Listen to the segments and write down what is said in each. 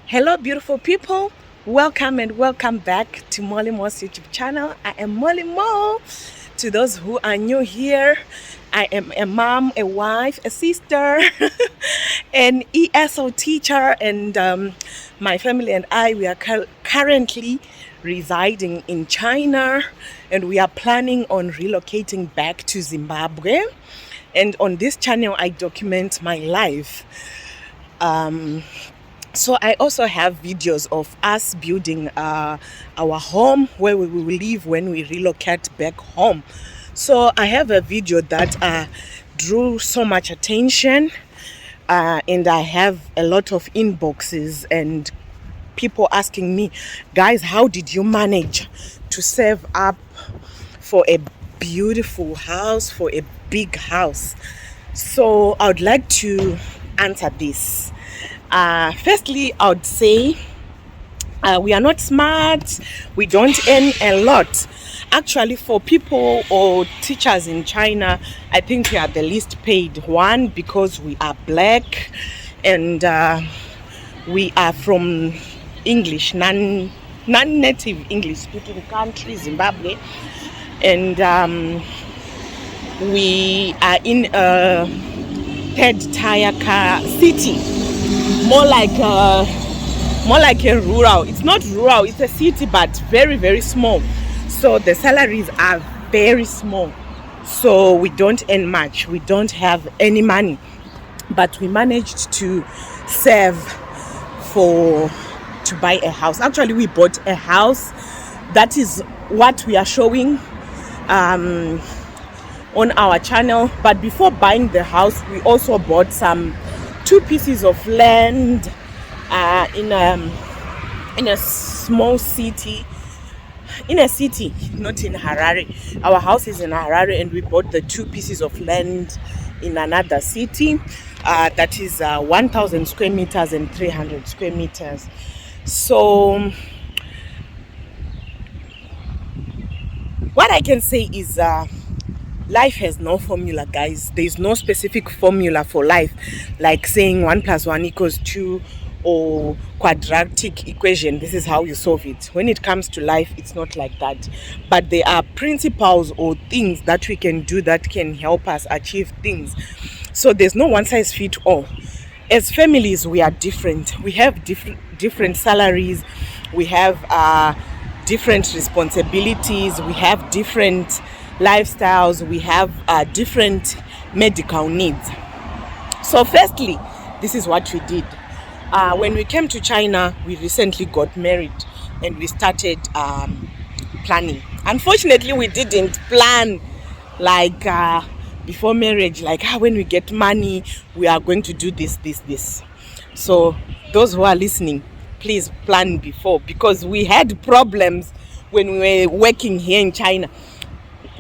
Hello, beautiful people. Welcome and welcome back to Molly-Moe's YouTube channel. I am Molly-Moe. To those who are new here, I am a mom, a wife, a sister, an ESO teacher, and my family and I, we are currently residing in China, and we are planning on relocating back to Zimbabwe. And on this channel, I document my life. So I also have videos of us building our home where we will live when we relocate back home. So I have a video that drew so much attention, and I have a lot of inboxes and people asking me, guys, how did you manage to save up for a beautiful house, for a big house? So I would like to answer this. Firstly, I would say we are not smart, we don't earn a lot. Actually, for people or teachers in China, I think we are the least paid. One, because we are black and we are from English, non-native English speaking country, Zimbabwe. And we are in a third tier city. More like a rural. It's not rural, it's a city, but very, very small. So the salaries are very small. So we don't earn much. We don't have any money. But we managed to save to buy a house. Actually, we bought a house. That is what we are showing on our channel. But before buying the house, we also bought two pieces of land in a small city, not in Harare. Our house is in Harare, and we bought the two pieces of land in another city that is 1,000 square meters and 300 square meters. So what I can say is life has no formula, guys. There's no specific formula for life, like saying 1 + 1 = 2 or quadratic equation. This is how you solve it. When it comes to life, it's not like that. But there are principles or things that we can do that can help us achieve things. So there's no one size fits all. As families, we are different. We have different salaries. We have different responsibilities. We have different lifestyles. We have different medical needs. So firstly, this is what we did. When we came to China, we recently got married and we started planning. Unfortunately, we didn't plan like before marriage, like when we get money, we are going to do this. So those who are listening, please plan before, because we had problems when we were working here in China.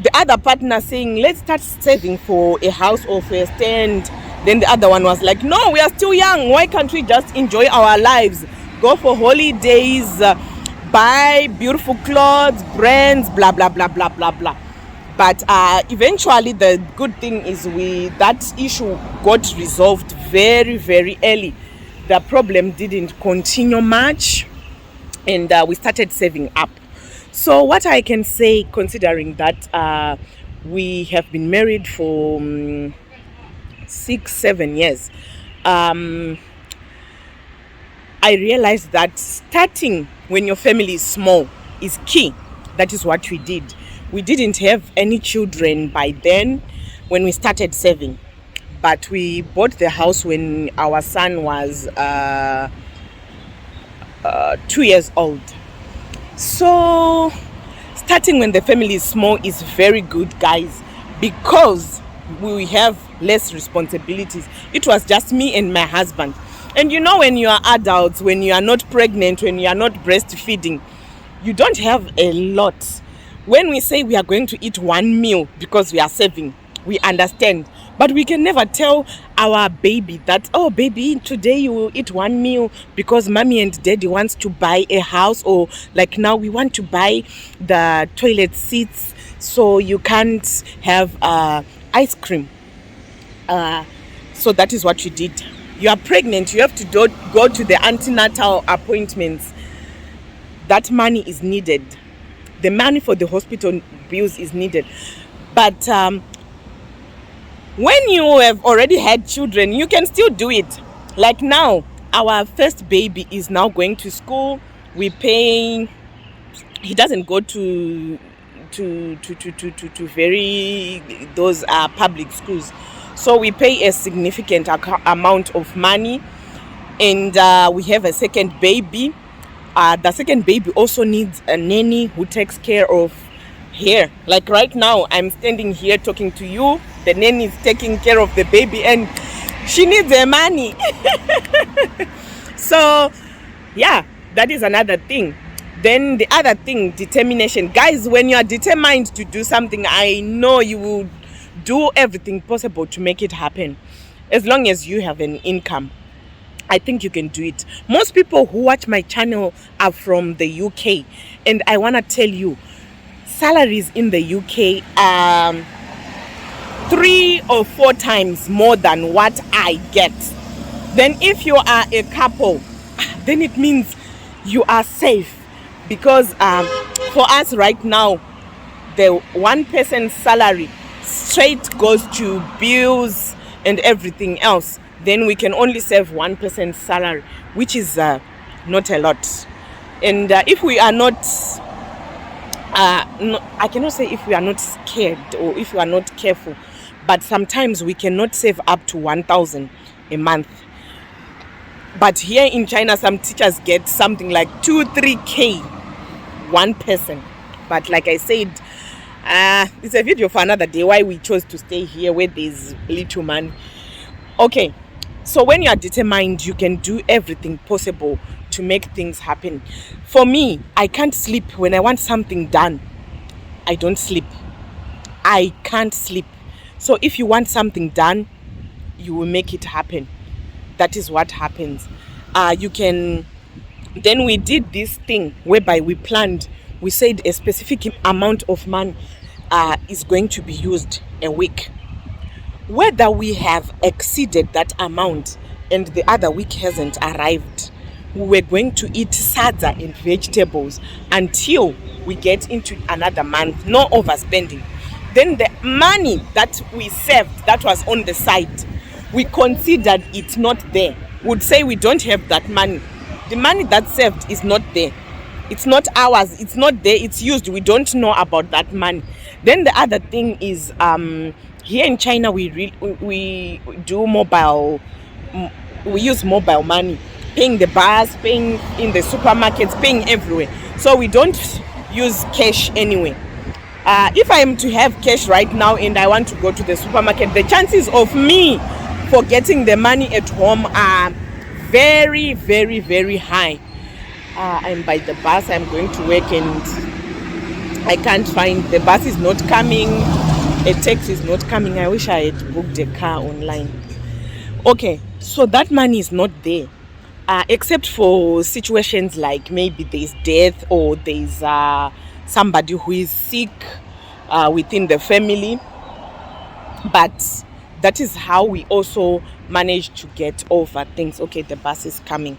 The other partner saying, let's start saving for a house or for a stand. Then the other one was like, no, we are still young. Why can't we just enjoy our lives? Go for holidays, buy beautiful clothes, brands, blah, blah, blah, blah, blah, blah. But eventually the good thing is that issue got resolved very, very early. The problem didn't continue much, and we started saving up. So what I can say, considering that we have been married for 6-7 years, I realized that starting when your family is small is key. That is what we did. We didn't have any children by then when we started saving, but we bought the house when our son was 2 years old. So starting when the family is small is very good, guys, because we have less responsibilities. It was just me and my husband. And when you are adults, when you are not pregnant, when you are not breastfeeding, you don't have a lot. When we say we are going to eat one meal because we are saving, we understand. But we can never tell our baby that, oh, baby, today you will eat one meal because mommy and daddy wants to buy a house, or like now we want to buy the toilet seats, so you can't have ice cream. So that is what we did. you are pregnant, you have to go to the antenatal appointments. That money is needed. The money for the hospital bills is needed. But when you have already had children, you can still do it. Like now, our first baby is now going to school. We pay. He doesn't go to very those public schools, so we pay a significant amount of money. And we have a second baby. The second baby also needs a nanny who takes care of her. Like right now, I'm standing here talking to you. The nanny is taking care of the baby, and she needs the money. So, yeah, that is another thing. Then the other thing, determination. Guys, when you are determined to do something, I know you will do everything possible to make it happen. As long as you have an income, I think you can do it. Most people who watch my channel are from the UK. And I want to tell you, salaries in the UK are 3 or 4 times more than what I get. Then if you are a couple, then it means you are safe. Because for us right now, the one person's salary straight goes to bills and everything else. Then we can only save 1 person's salary, which is not a lot. And if we are not, I cannot say if we are not scared or if we are not careful, but sometimes we cannot save up to 1,000 a month. But here in China, some teachers get something like 2-3K, one person. But like I said, it's a video for another day why we chose to stay here where there's little money. Okay, so when you are determined, you can do everything possible to make things happen. For me, I can't sleep when I want something done. I don't sleep. I can't sleep. So if you want something done, you will make it happen. That is what happens. Then we did this thing whereby we planned. We said a specific amount of money is going to be used a week. Whether we have exceeded that amount and the other week hasn't arrived, we were going to eat sadza and vegetables until we get into another month. No overspending. Then the money that we saved, that was on the side, we considered it not there. Would say we don't have that money. The money that saved is not there. It's not ours. It's not there. It's used. We don't know about that money. Then the other thing is, here in China, we do mobile. We use mobile money, paying the bus, paying in the supermarkets, paying everywhere. So we don't use cash anyway. If I am to have cash right now and I want to go to the supermarket, the chances of me forgetting the money at home are very, very, very high. I'm by the bus. I'm going to work and I can't find, the bus is not coming, a taxi is not coming. I wish I had booked a car online. Okay, so that money is not there, except for situations like maybe there's death or there's somebody who is sick within the family. But that is how we also manage to get over things. Okay, the bus is coming.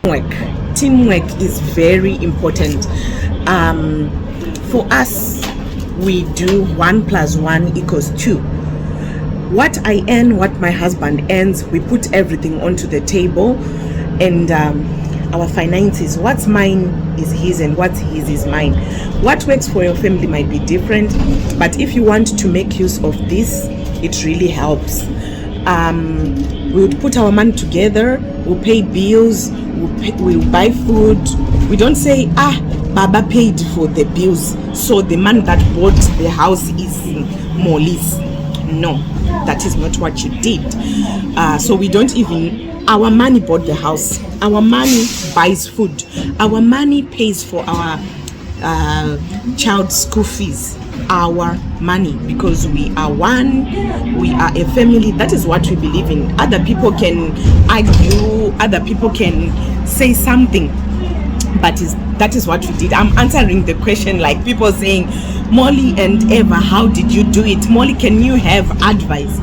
Teamwork is very important. For us, we do 1 + 1 = 2. What I earn, what my husband earns, we put everything onto the table, and our finances, what's mine is his and what's his is mine. What works for your family might be different, but if you want to make use of this, it really helps. We'll put our money together, we'll pay bills, we'll buy food. We don't say, Baba paid for the bills, so the man that bought the house is Molly's. No, that is not what you did. So we don't even, our money bought the house, our money buys food, our money pays for our child's school fees, our money, because we are one, we are a family. That is what we believe in. Other people can argue, other people can say something, but that is what we did. I'm answering the question like people saying, Molly and Eva, how did you do it? Molly, can you have advice?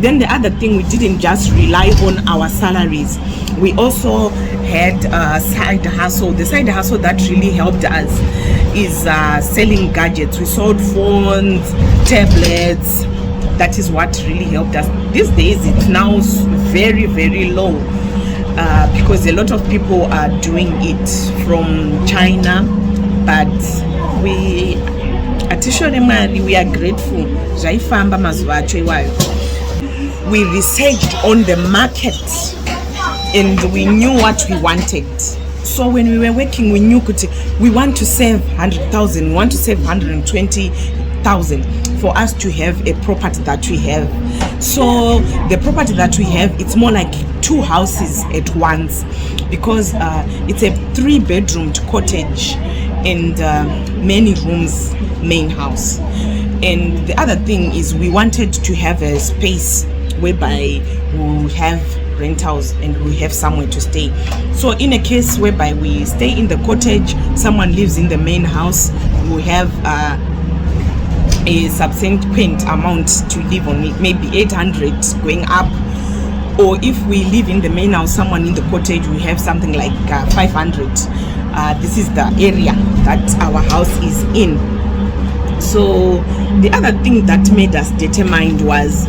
Then the other thing, we didn't just rely on our salaries. We also had a side hustle. The side hustle that really helped us is selling gadgets. We sold phones, tablets. That is what really helped us. These days it's now very, very low because a lot of people are doing it from China, but we are grateful. We researched on the market and we knew what we wanted. So when we were working, we knew we want to save 100,000, we want to save 120,000 for us to have a property that we have. So the property that we have, it's more like 2 houses at once, because it's a 3-bedroomed cottage and many rooms main house. And the other thing is we wanted to have a space whereby we have rentals and we have somewhere to stay. So in a case whereby we stay in the cottage, someone lives in the main house, we have a subsequent amount to live on it, maybe 800 going up. Or if we live in the main house, someone in the cottage, we have something like 500. This is the area that our house is in. So the other thing that made us determined was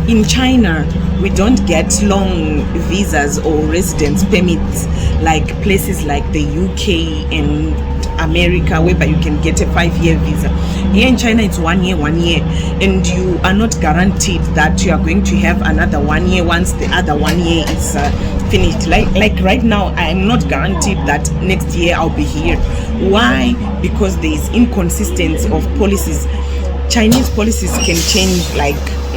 in China, we don't get long visas or residence permits like places like the UK and America, whereby you can get a 5-year visa. Here in China, it's 1 year, and you are not guaranteed that you are going to have another 1 year once the other 1 year is finished. Like right now, I am not guaranteed that next year I'll be here. Why? Because there is inconsistency of policies. Chinese policies can change like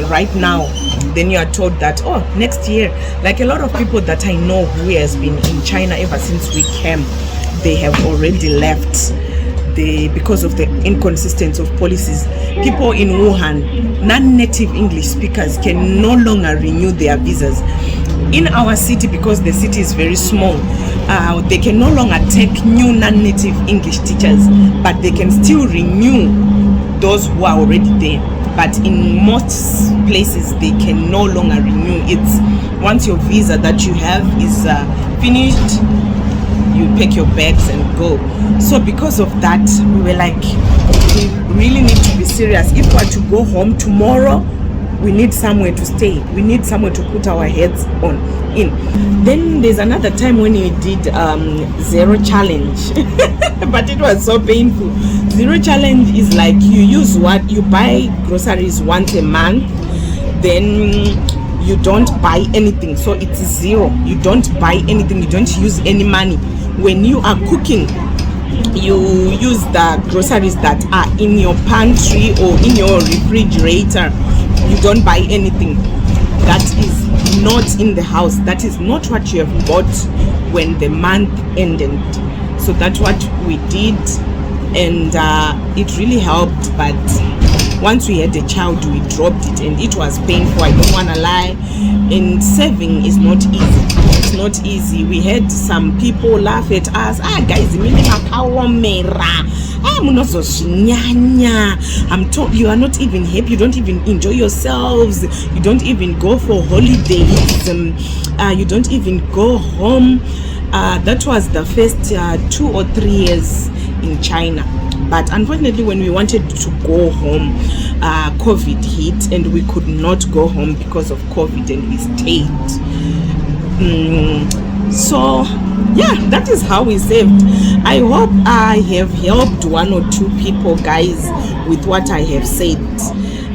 right now. Then you are told that, oh, next year. Like a lot of people that I know who has been in China ever since we came, they have already left because of the inconsistency of policies. People in Wuhan, non-native English speakers, can no longer renew their visas. In our city, because the city is very small, they can no longer take new non-native English teachers, but they can still renew those who are already there. But in most places, they can no longer renew. It's once your visa that you have is finished, you pack your bags and go. So because of that, we were like, we really need to be serious. If we are to go home tomorrow, we need somewhere to stay. We need somewhere to put our heads in. Then there's another time when we did zero challenge, but it was so painful. Zero challenge is like you buy groceries once a month, then you don't buy anything. So it's zero. You don't buy anything. You don't use any money. When you are cooking, you use the groceries that are in your pantry or in your refrigerator. You don't buy anything that is not in the house. That is not what you have bought when the month ended. So that's what we did, and it really helped. But once we had a child, we dropped it, and it was painful. I don't want to lie. And saving is not easy. It's not easy. We had some people laugh at us. Guys, I'm told you are not even happy. You don't even enjoy yourselves. You don't even go for holidays. You don't even go home. That was the first 2 or 3 years in China. But unfortunately, when we wanted to go home, COVID hit and we could not go home because of COVID, and we stayed. So yeah, that is how we saved. I hope I have helped 1 or 2 people, guys, with what I have said.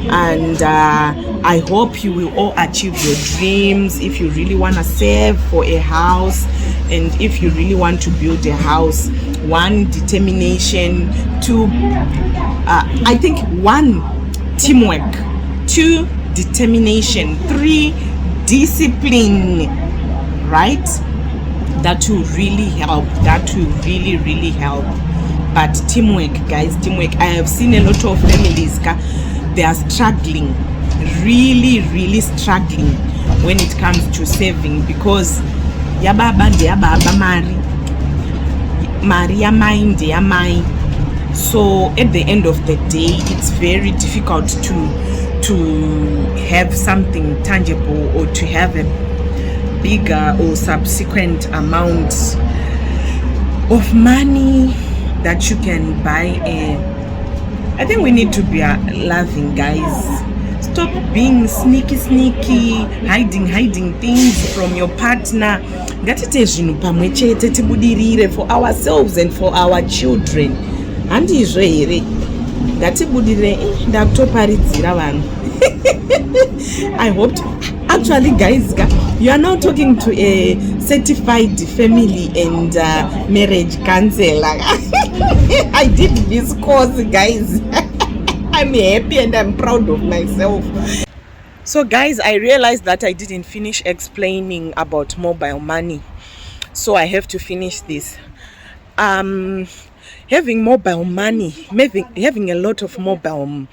And I hope you will all achieve your dreams. If you really want to save for a house, and if you really want to build a house, 1, determination. 2, I think 1, teamwork. 2, determination. 3, discipline. Right? That will really help. That will really help. But teamwork, guys, teamwork. I have seen a lot of families, they are struggling, really struggling when it comes to saving, because Maria mind, so at the end of the day, it's very difficult to to have something tangible or to have a bigger or subsequent amount of money that you can buy I think we need to be loving, guys. Stop being sneaky, hiding things from your partner. Ngatite zvinhu pamwe chete tibudirire for ourselves and for our children. Handizvo here. Ngatibudirire ndakutoparidzira vanhu. I hope actually, guys, you are now talking to a certified family and marriage counselor. I did this course, guys. I'm happy and I'm proud of myself. So guys, I realized that I didn't finish explaining about mobile money, so I have to finish this. Having mobile money, having a lot of mobile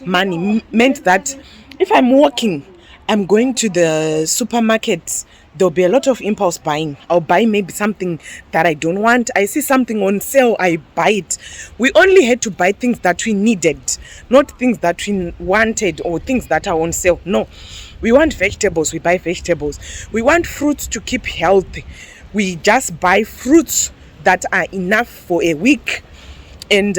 money meant that if I'm walking, I'm going to the supermarket, there'll be a lot of impulse buying. I'll buy maybe something that I don't want. I see something on sale, I buy it. We only had to buy things that we needed, not things that we wanted or things that are on sale. No, we want vegetables, we buy vegetables. We want fruits to keep healthy. We just buy fruits that are enough for a week. And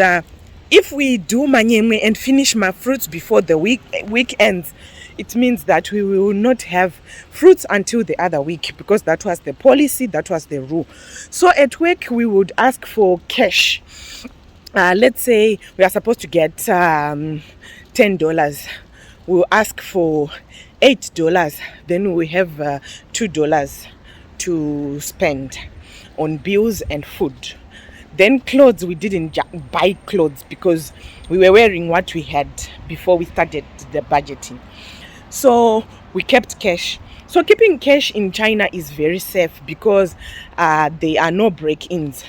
if we do manyemwe and finish my fruits before the week ends, it means that we will not have fruits until the other week, because that was the policy, that was the rule. So at work, we would ask for cash. Let's say we are supposed to get $10. We'll ask for $8. Then we have $2 to spend on bills and food. Then clothes, we didn't buy clothes because we were wearing what we had before we started the budgeting. So we kept cash. So keeping cash in China is very safe because there are no break-ins.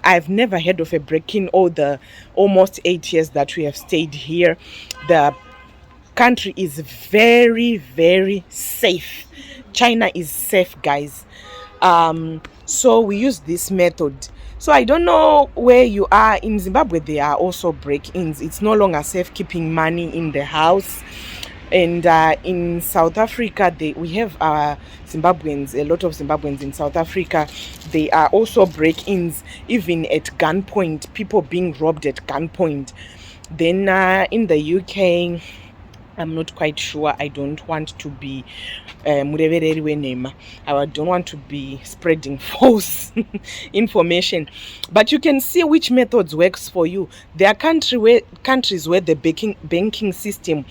I've never heard of a break-in all the almost 8 years that we have stayed here. The country is very, very safe. China is safe, guys. So we use this method. So I don't know where you are. In Zimbabwe, there are also break-ins. It's no longer safe keeping money in the house. And in South Africa, we have Zimbabweans, a lot of Zimbabweans in South Africa. They are also break-ins, even at gunpoint, people being robbed at gunpoint. Then in the UK, I'm not quite sure. I don't want to be I don't want to be spreading false information, but you can see which methods works for you. There are countries where the banking system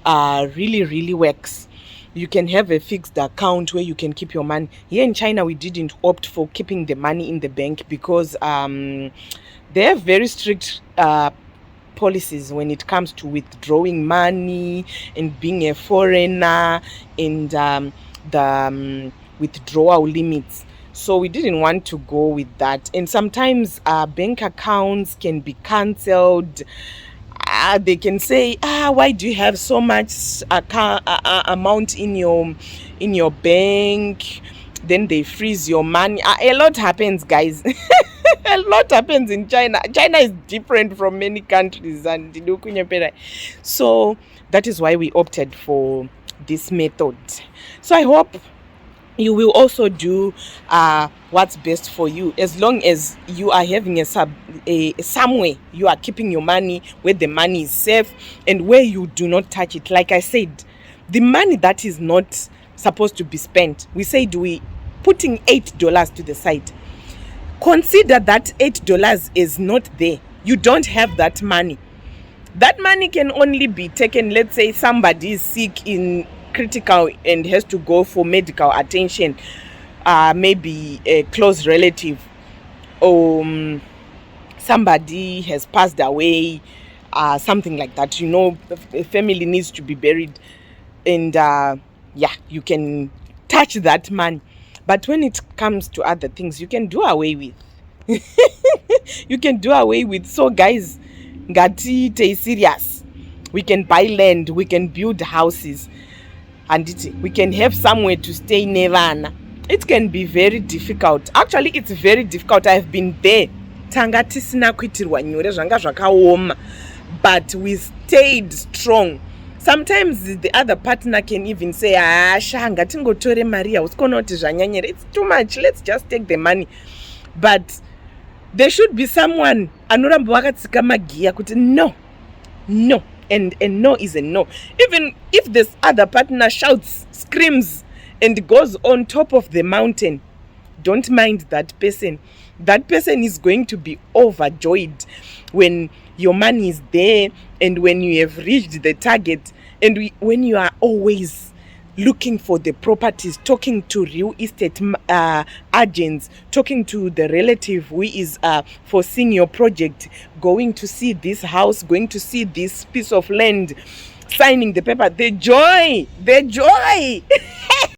really works. You can have a fixed account where you can keep your money. Here in China, we didn't opt for keeping the money in the bank because they have very strict policies when it comes to withdrawing money and being a foreigner and the withdrawal limits. So we didn't want to go with that. And sometimes bank accounts can be cancelled. They can say, why do you have so much amount in your bank? Then they freeze your money. A lot happens, guys. A lot happens in China. China is different from many countries, and so that is why we opted for this method. So I hope you will also do what's best for you, as long as you are having somewhere you are keeping your money where the money is safe and where you do not touch it. Like I said, the money that is not supposed to be spent, we said we putting $8 to the side. Consider that $8 is not there. You don't have that money. That money can only be taken, let's say somebody is sick in critical and has to go for medical attention, maybe a close relative, or somebody has passed away, something like that. You know, the family needs to be buried, and you can touch that money. But when it comes to other things, you can do away with. You can do away with. So guys, ngati stay serious. We can buy land, we can build houses, and we can have somewhere to stay never. It can be very difficult. Actually, it's very difficult. I've been there. But we stayed strong. Sometimes the other partner can even say, ah, shanga tingotore Maria, it's too much, let's just take the money. But there should be someone anoramba wakatsika magia kuti no, and no is a no. Even if this other partner shouts, screams, and goes on top of the mountain, don't mind that person. That person is going to be overjoyed when your money is there and when you have reached the target, and when you are always looking for the properties, talking to real estate agents, talking to the relative who is foreseeing your project, going to see this house, going to see this piece of land, signing the paper. The joy.